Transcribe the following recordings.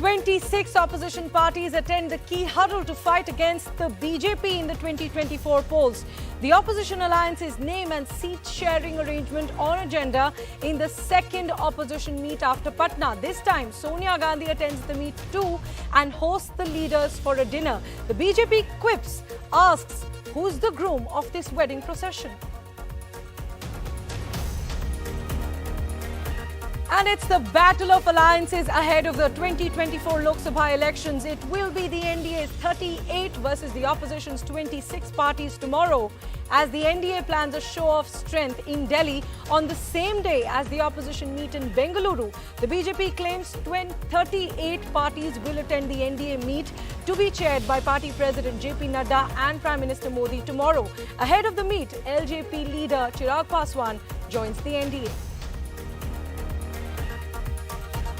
26 opposition parties attend the key huddle to fight against the BJP in the 2024 polls. The opposition alliance's name and seat sharing arrangement on agenda in the second opposition meet after Patna. This time, Sonia Gandhi attends the meet too and hosts the leaders for a dinner. The BJP quips, asks, who's the groom of this wedding procession? And it's the battle of alliances ahead of the 2024 Lok Sabha elections. It will be the NDA's 38 versus the opposition's 26 parties tomorrow, as the NDA plans a show of strength in Delhi on the same day as the opposition meet in Bengaluru. The BJP claims 38 parties will attend the NDA meet to be chaired by party president JP Nadda and Prime Minister Modi tomorrow. Ahead of the meet, LJP leader Chirag Paswan joins the NDA.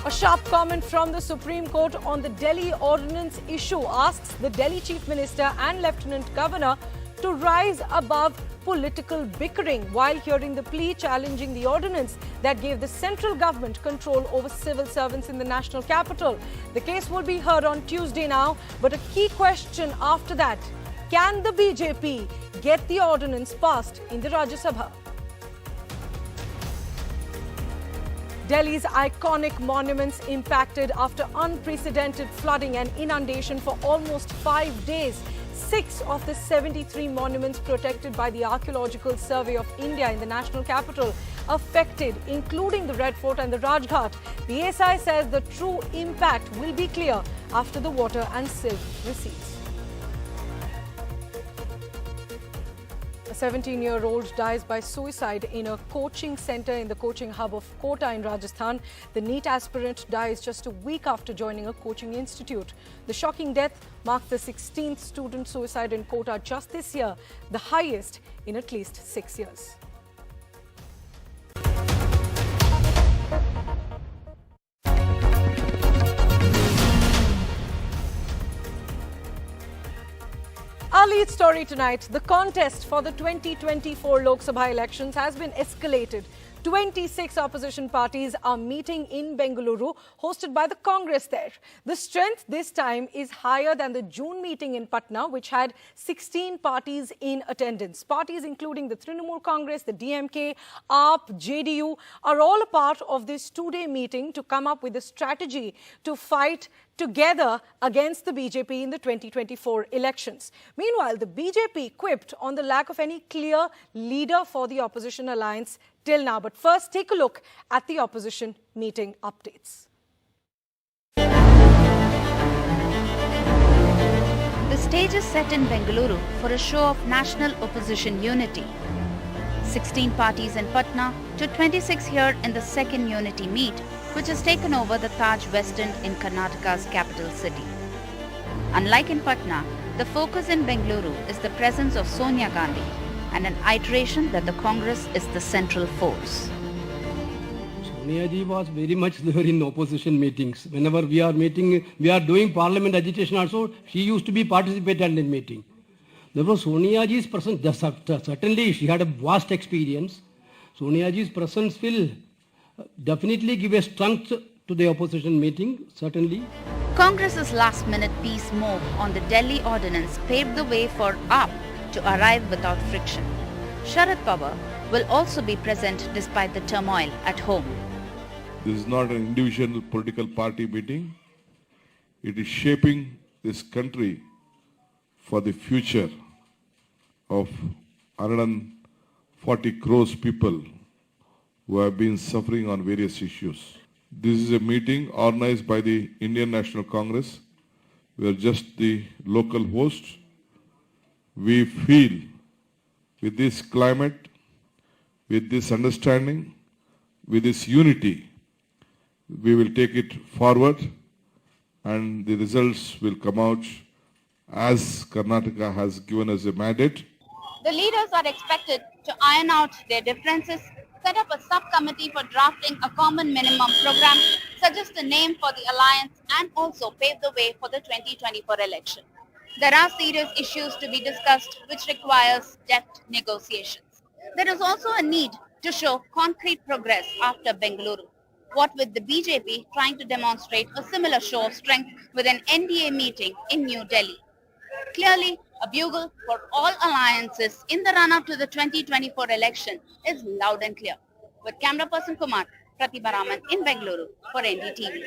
A sharp comment from the Supreme Court on the Delhi ordinance issue asks the Delhi Chief Minister and Lieutenant Governor to rise above political bickering while hearing the plea challenging the ordinance that gave the central government control over civil servants in the national capital. The case will be heard on Tuesday now, but a key question after that: can the BJP get the ordinance passed in the Rajya Sabha? Delhi's iconic monuments impacted after unprecedented flooding and inundation for almost 5 days. 6 of the 73 monuments protected by the Archaeological Survey of India in the national capital affected, including the Red Fort and the Rajghat. The SI says the true impact will be clear after the water and silt recedes. A 17-year-old dies by suicide in a coaching center in the coaching hub of Kota in Rajasthan. The NEET aspirant dies just a week after joining a coaching institute. The shocking death marked the 16th student suicide in Kota just this year, the highest in at least 6 years. Our lead story tonight: the contest for the 2024 Lok Sabha elections has been escalated. 26 opposition parties are meeting in Bengaluru, hosted by the Congress there. The strength this time is higher than the June meeting in Patna, which had 16 parties in attendance. Parties including the Trinamool Congress, the DMK, AAP, JDU are all a part of this two-day meeting to come up with a strategy to fight together against the BJP in the 2024 elections. Meanwhile, the BJP quipped on the lack of any clear leader for the opposition alliance till now. But first, take a look at the opposition meeting updates. The stage is set in Bengaluru for a show of national opposition unity. 16 parties in Patna to 26 here in the second unity meet, which has taken over the Taj West End in Karnataka's capital city. Unlike in Patna, the focus in Bengaluru is the presence of Sonia Gandhi and an iteration that the Congress is the central force. Sonia ji was very much there in opposition meetings. Whenever we are meeting, we are doing parliament agitation also, she used to be participated in meeting. Therefore, Sonia ji's presence, certainly she had a vast experience. Sonia ji's presence will definitely give a strength to the opposition meeting, certainly. Congress's last-minute peace move on the Delhi ordinance paved the way for AAP to arrive without friction. Sharad Pawar will also be present despite the turmoil at home. This is not an individual political party meeting. It is shaping this country for the future of 140 crores people who have been suffering on various issues. This is a meeting organized by the Indian National Congress. We are just the local host. We feel with this climate, with this understanding, with this unity, we will take it forward and the results will come out as Karnataka has given us a mandate. The leaders are expected to iron out their differences, set up a subcommittee for drafting a common minimum program, suggest a name for the alliance, and also pave the way for the 2024 election. There are serious issues to be discussed which requires depth negotiations. There is also a need to show concrete progress after Bengaluru. What with the BJP trying to demonstrate a similar show of strength with an NDA meeting in New Delhi. Clearly, a bugle for all alliances in the run-up to the 2024 election is loud and clear. With camera person Kumar, Pratibha Raman in Bengaluru for NDTV.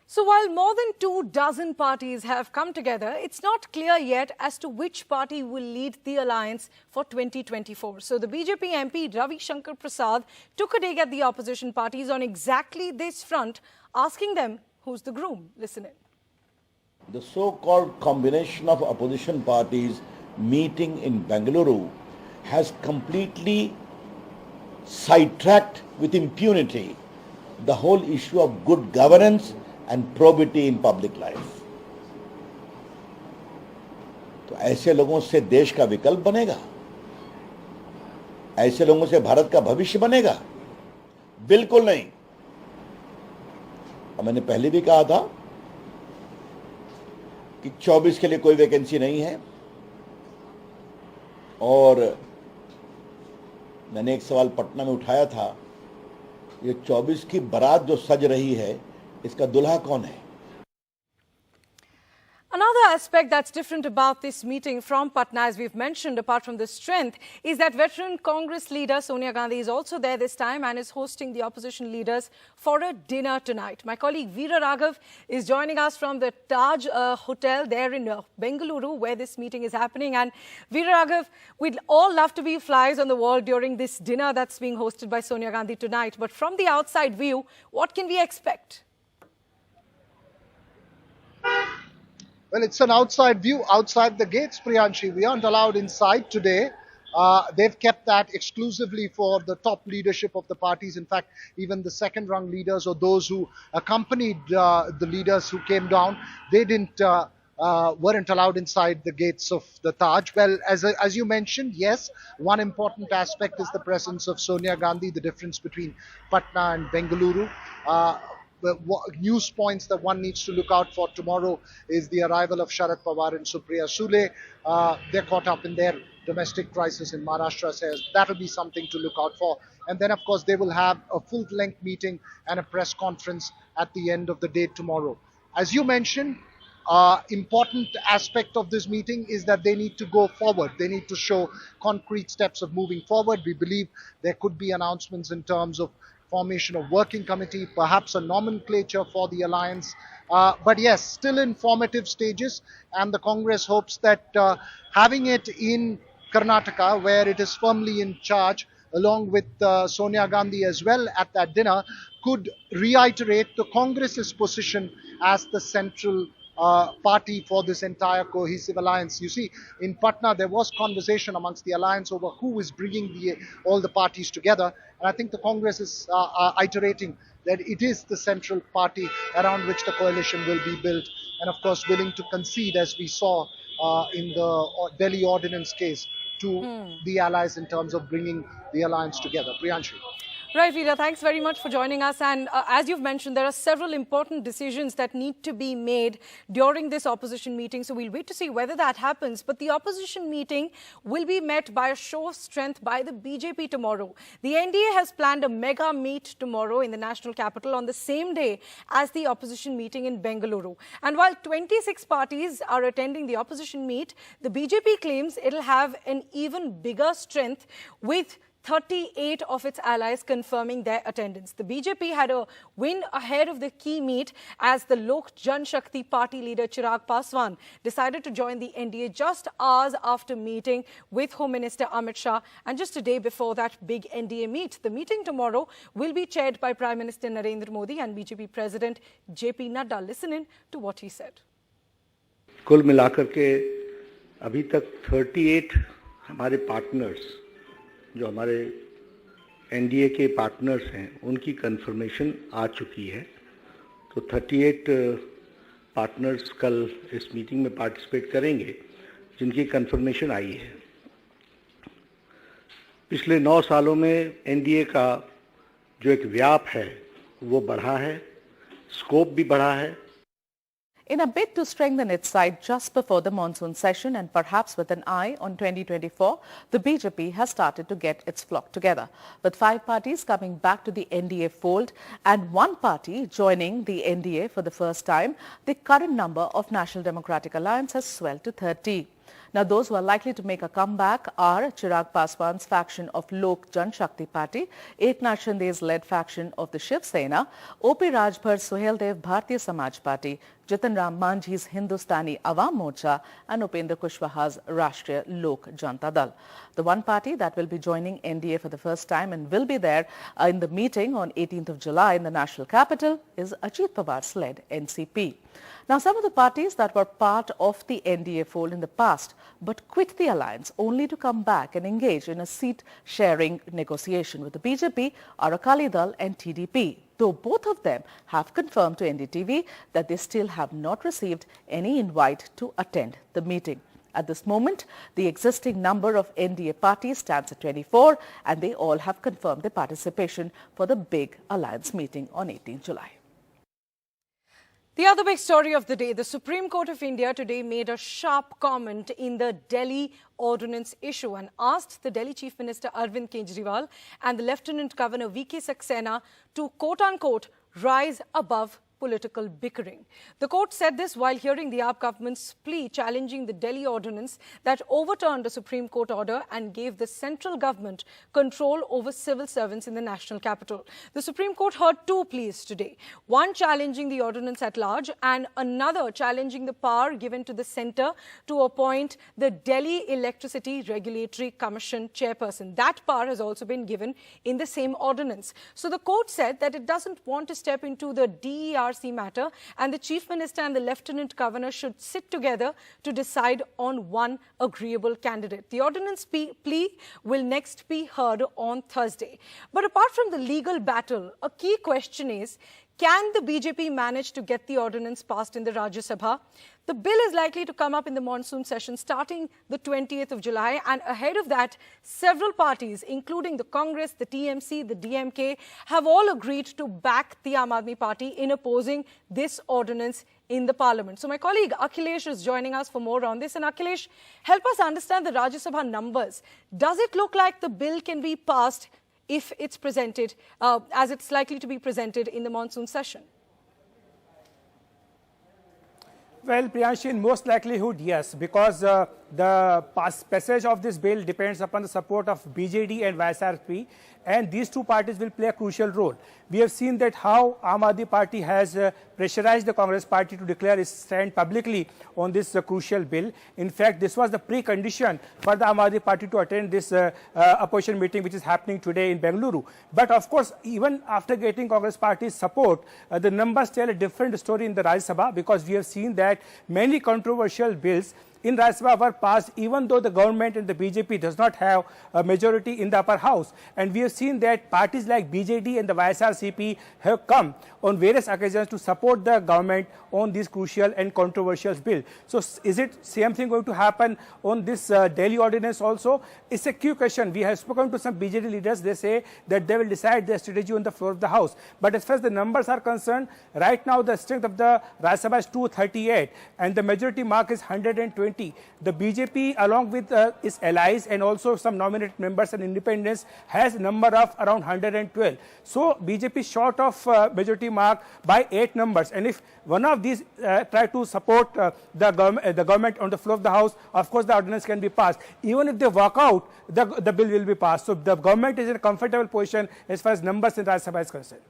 So while more than 24 parties have come together, it's not clear yet as to which party will lead the alliance for 2024. So the BJP MP Ravi Shankar Prasad took a dig at the opposition parties on exactly this front, asking them who's the groom. Listen in. The so-called combination of opposition parties meeting in Bengaluru has completely sidetracked with impunity the whole issue of good governance and probity in public life. तो ऐसे लोगों से देश का विकल्प बनेगा, ऐसे लोगों से भारत का भविष्य बनेगा? बिल्कुल नहीं। और मैंने पहले भी कहा था कि 24 के लिए कोई वैकेंसी नहीं है, और मैंने एक सवाल पटना में उठाया था, ये 24 की बारात जो सज रही है, इसका दुल्हा कौन है? Another aspect that's different about this meeting from Patna, as we've mentioned, apart from the strength, is that veteran Congress leader Sonia Gandhi is also there this time and is hosting the opposition leaders for a dinner tonight. My colleague Veera Raghav is joining us from the Taj Hotel there in Bengaluru, where this meeting is happening. And Veera Raghav, we'd all love to be flies on the wall during this dinner that's being hosted by Sonia Gandhi tonight. But from the outside view, what can we expect? Well, it's an outside view, outside the gates, Priyanshi. We aren't allowed inside today. They've kept that exclusively for the top leadership of the parties. In fact, even the second-rung leaders or those who accompanied the leaders who came down, they weren't allowed inside the gates of the Taj. Well, as you mentioned, yes, one important aspect is the presence of Sonia Gandhi, the difference between Patna and Bengaluru. The news points that one needs to look out for tomorrow is the arrival of Sharad Pawar and Supriya Sule. They're caught up in their domestic crisis in Maharashtra, says that will be something to look out for. And then, of course, they will have a full-length meeting and a press conference at the end of the day tomorrow. As you mentioned, important aspect of this meeting is that they need to go forward. They need to show concrete steps of moving forward. We believe there could be announcements in terms of formation of working committee, perhaps a nomenclature for the alliance. But yes, still in formative stages, and the Congress hopes that having it in Karnataka, where it is firmly in charge, along with Sonia Gandhi as well at that dinner, could reiterate the Congress's position as the central party for this entire cohesive alliance. You see, in Patna, there was conversation amongst the alliance over who is bringing all the parties together. And I think the Congress is iterating that it is the central party around which the coalition will be built. And of course, willing to concede, as we saw in the Delhi ordinance case, to the allies in terms of bringing the alliance together. Priyanshi. Right, Veera, thanks very much for joining us. And as you've mentioned, there are several important decisions that need to be made during this opposition meeting. So we'll wait to see whether that happens. But the opposition meeting will be met by a show of strength by the BJP tomorrow. The NDA has planned a mega meet tomorrow in the national capital on the same day as the opposition meeting in Bengaluru. And while 26 parties are attending the opposition meet, the BJP claims it'll have an even bigger strength, with 38 of its allies confirming their attendance. The BJP had a win ahead of the key meet as the Lok Jan Shakti party leader Chirag Paswan decided to join the NDA just hours after meeting with Home Minister Amit Shah, and just a day before that big NDA meet. The meeting tomorrow will be chaired by Prime Minister Narendra Modi and BJP President JP Nadda. Listen in to what he said. कुल मिलाकर के अभी तक 38 हमारे partners, जो हमारे NDA के partners हैं, उनकी कंफर्मेशन आ चुकी है। तो 38 पार्टनर्स कल इस मीटिंग में पार्टिसिपेट करेंगे, जिनकी कंफर्मेशन आई है। पिछले 9 सालों में एनडीए का जो एक व्याप है वो बढ़ा है, स्कोप भी बढ़ा है। In a bid to strengthen its side just before the monsoon session and perhaps with an eye on 2024, the BJP has started to get its flock together. With 5 parties coming back to the NDA fold and 1 party joining the NDA for the first time, the current number of National Democratic Alliance has swelled to 30. Now, those who are likely to make a comeback are Chirag Paswan's faction of Lok Janshakti Party, Eknath Shinde's led faction of the Shiv Sena, O.P. Rajbhar's Suheldev Bharatiya Samaj Party, Jitan Ram Manjhi's Hindustani Awam Morcha and Upendra Kushwaha's Rashtriya Lok Janta Dal. The one party that will be joining NDA for the first time and will be there in the meeting on 18th of July in the national capital is Ajit Pawar's led NCP. Now, some of the parties that were part of the NDA fold in the past but quit the alliance only to come back and engage in a seat-sharing negotiation with the BJP are Akali Dal and TDP, though both of them have confirmed to NDTV that they still have not received any invite to attend the meeting. At this moment, the existing number of NDA parties stands at 24 and they all have confirmed their participation for the big alliance meeting on 18 July. The other big story of the day, the Supreme Court of India today made a sharp comment in the Delhi ordinance issue and asked the Delhi Chief Minister Arvind Kejriwal and the Lieutenant Governor V.K. Saxena to quote-unquote rise above political bickering. The court said this while hearing the AAP government's plea challenging the Delhi ordinance that overturned a Supreme Court order and gave the central government control over civil servants in the national capital. The Supreme Court heard 2 pleas today, one challenging the ordinance at large and another challenging the power given to the centre to appoint the Delhi Electricity Regulatory Commission chairperson. That power has also been given in the same ordinance. So the court said that it doesn't want to step into the DERC matter and the Chief Minister and the Lieutenant Governor should sit together to decide on one agreeable candidate. The ordinance plea will next be heard on Thursday. But apart from the legal battle, a key question is, can the BJP manage to get the ordinance passed in the Rajya Sabha? The bill is likely to come up in the monsoon session starting the 20th of July and ahead of that, several parties including the Congress, the TMC, the DMK have all agreed to back the Aam Aadmi Party in opposing this ordinance in the parliament. So my colleague Akhilesh is joining us for more on this. And Akhilesh, help us understand the Rajya Sabha numbers. Does it look like the bill can be passed if it's presented, as it's likely to be presented in the monsoon session? Well, Priyanshi, in most likelihood, yes, because the passage of this bill depends upon the support of BJD and YSRP, and these 2 parties will play a crucial role. We have seen that how Aam Aadmi Party has pressurized the Congress Party to declare its stand publicly on this crucial bill. In fact, this was the precondition for the Aam Aadmi Party to attend this opposition meeting which is happening today in Bengaluru. But of course, even after getting Congress Party's support, the numbers tell a different story in the Rajya Sabha, because we have seen that many controversial bills in Rajya Sabha were passed even though the government and the BJP does not have a majority in the upper house. And we have seen that parties like BJD and the YSRCP have come on various occasions to support the government on this crucial and controversial bill. So is it same thing going to happen on this Delhi ordinance also? It's a key question. We have spoken to some BJD leaders. They say that they will decide their strategy on the floor of the house. But as far as the numbers are concerned, right now the strength of the Rajya Sabha is 238 and the majority mark is 120. The BJP, along with its allies and also some nominated members and independents, has a number of around 112. So BJP is short of majority mark by 8 numbers. And if one of these try to support the government on the floor of the house, of course the ordinance can be passed. Even if they walk out, the bill will be passed. So the government is in a comfortable position as far as numbers in Rajya Sabha is concerned.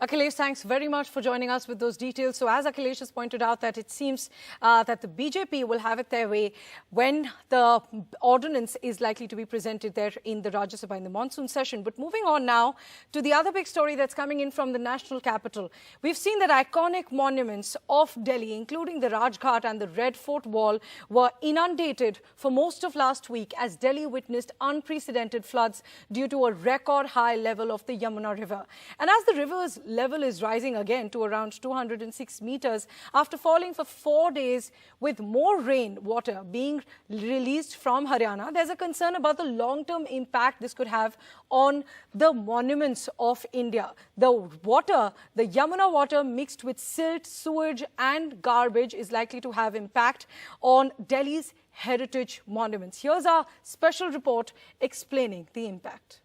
Akhilesh, thanks very much for joining us with those details. So as Akhilesh has pointed out, that it seems that the BJP will have it their way when the ordinance is likely to be presented there in the Rajya Sabha in the monsoon session. But moving on now to the other big story that's coming in from the national capital. We've seen that iconic monuments of Delhi, including the Rajghat and the Red Fort Wall, were inundated for most of last week as Delhi witnessed unprecedented floods due to a record high level of the Yamuna River. And as the river's level is rising again to around 206 meters after falling for 4 days with more rain water being released from Haryana. There's a concern about the long-term impact this could have on the monuments of India. The water, the Yamuna water mixed with silt, sewage and garbage is likely to have impact on Delhi's heritage monuments. Here's our special report explaining the impact.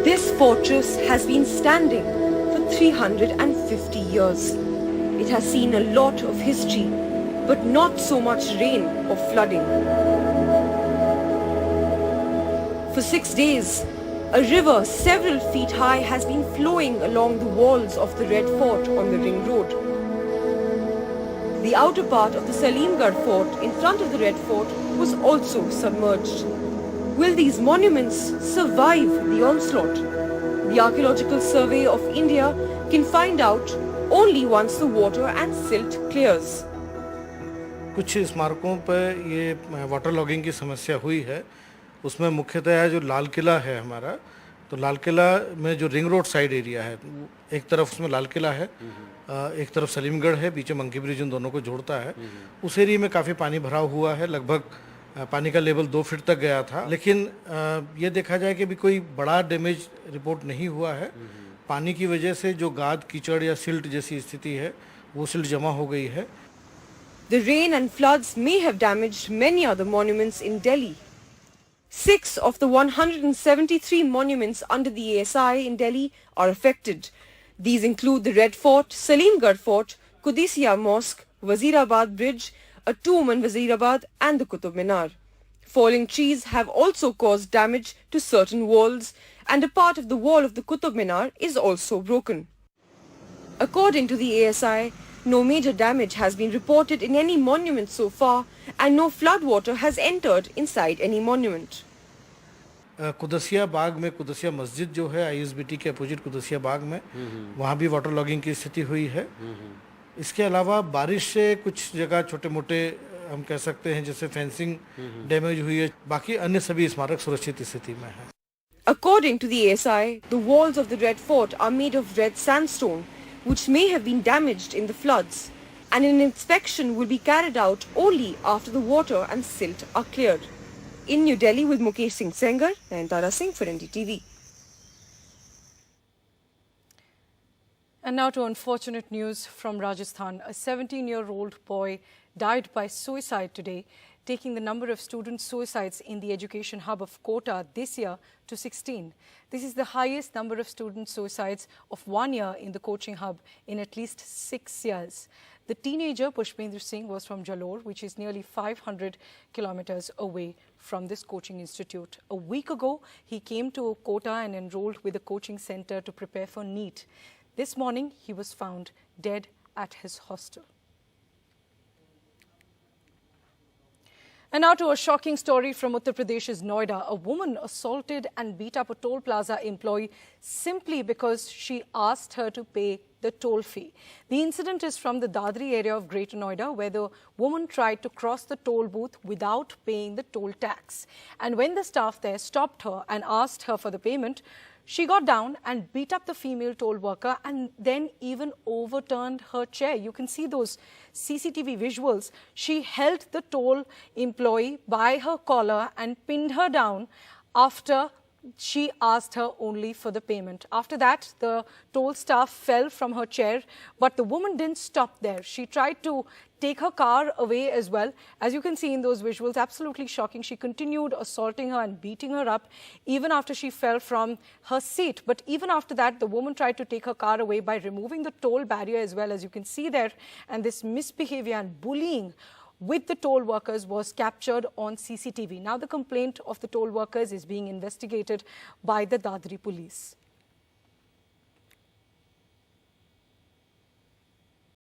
This fortress has been standing for 350 years. It has seen a lot of history, but not so much rain or flooding. For 6 days, a river several feet high has been flowing along the walls of the Red Fort on the Ring Road. The outer part of the Salimgarh Fort in front of the Red Fort was also submerged. Will these monuments survive the onslaught? The Archaeological Survey of India can find out only once the water and silt clears. कुछ स्मारकों पर ये water logging की समस्या हुई है। उसमें मुख्यतः जो लाल किला है हमारा, तो लाल किला में जो रिंग रोड साइड एरिया है, एक तरफ उसमें लाल किला है, एक तरफ सलीमगढ़ है, बीच में मंकी ब्रिज, उन दोनों को जोड़ता है। उस एरिया में काफ़ी पानी भरा हुआ है, लगभग पानी का लेवल 2 फीट तक गया था। लेकिन ये देखा जाए कि अभी कोई बड़ा डैमेज रिपोर्ट नहीं हुआ है। पानी की वजह से जो गाद, कीचड़ या सिल्ट जैसी स्थिति है, वो सिल्ट जमा हो गई है। The rain and floods may have damaged many other monuments in Delhi. 6 of the 173 monuments under the ASI in Delhi are affected. These include the Red Fort, Salimgarh Fort, Qudsiya Mosque, Wazirabad Bridge, a tomb in Wazirabad and the Qutub Minar. Falling trees have also caused damage to certain walls, and a part of the wall of the Qutub Minar is also broken. According to the ASI, no major damage has been reported in any monument so far, and no floodwater has entered inside any monument. Qudsia बाग में कुदसिया मस्जिद जो है ISBT के opposite Qudsia बाग में, वहाँ भी water logging की स्थिति हुई है। इसके अलावा बारिश से कुछ जगह छोटे मोटे हम कह सकते हैं जैसे फेंसिंग डैमेज हुई है, बाकी अन्य सभी स्मारक सुरक्षित स्थिति में है। According to the ASI, the walls of the Red Fort are made of red sandstone, which may have been damaged in the floods, and an inspection will be carried out only after the water and silt are cleared. In New Delhi with Mukesh Singh Sengar and Tara Singh for NDTV. And now to unfortunate news from Rajasthan. A 17-year-old boy died by suicide today, taking the number of student suicides in the education hub of Kota this year to 16. This is the highest number of student suicides of 1 year in the coaching hub in at least 6 years. The teenager, Pushpendra Singh, was from Jalore, which is nearly 500 kilometers away from this coaching institute. A week ago, he came to Kota and enrolled with a coaching center to prepare for NEET. This morning, he was found dead at his hostel. And now to a shocking story from Uttar Pradesh's Noida. A woman assaulted and beat up a toll plaza employee simply because she asked her to pay the toll fee. The incident is from the Dadri area of Greater Noida, where the woman tried to cross the toll booth without paying the toll tax. And when the staff there stopped her and asked her for the payment, she got down and beat up the female toll worker and then even overturned her chair. You can see those CCTV visuals. She held the toll employee by her collar and pinned her down after she asked her only for the payment. After that, the toll staff fell from her chair, but the woman didn't stop there. She tried to take her car away as well. As you can see in those visuals, absolutely shocking. She continued assaulting her and beating her up even after she fell from her seat. But even after that, the woman tried to take her car away by removing the toll barrier as well, as you can see there. And this misbehavior and bullying with the toll workers was captured on CCTV. Now the complaint of the toll workers is being investigated by the Dadri police.